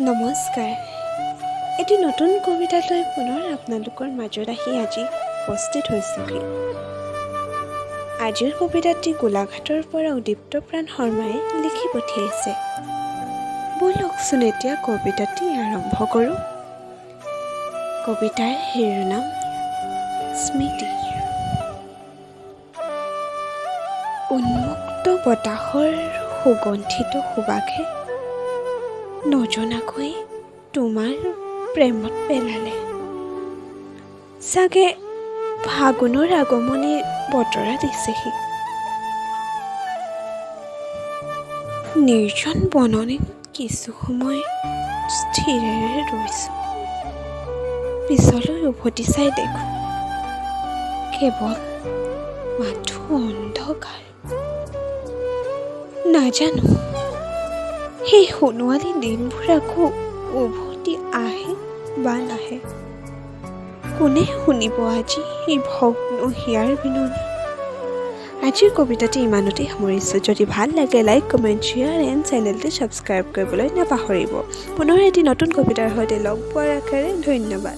নমস্কাৰ। এটি নতুন কবিতালৈ পুনৰ আপোনালোকৰ মাজত আহি আজি উপস্থিত হৈছোঁহি। আজিৰ কবিতাটি গোলাঘাটৰ পৰা উদীপ্ত প্ৰাণ শৰ্মাই লিখি পঠিয়াইছে। ব'লকচোন এতিয়া কবিতাটি আৰম্ভ কৰোঁ। কবিতাৰ শিৰোনাম স্মৃতি। উন্মুক্ত বতাহৰ সুগন্ধিত সুবাসে নজনাকৈ তোমাৰ প্ৰেমত পেলালে। চাগে ফাগুনৰ আগমনী বতৰা দিছেহি। নিৰ্জন বননিত কিছু সময় স্থিৰেৰে ৰৈছোঁ। পিছলৈ উভতি চাই দেখোঁ কেৱল মাথো অন্ধকাৰ। নাজানো সেই সোণোৱালী দিনবোৰ আকৌ উভতি আহে বা নাহে। কোনে শুনিব আজি এই ভগ্ন হিয়াৰ বিননি। আজিৰ কবিতাটি ইমানতেই সামৰিছোঁ। যদি ভাল লাগে লাইক, কমেণ্ট, শ্বেয়াৰ এণ্ড চেনেলটো ছাবস্ক্ৰাইব কৰিবলৈ নাপাহৰিব। পুনৰ এটি নতুন কবিতাৰ সৈতে লগ পোৱাৰ আশাৰে ধন্যবাদ।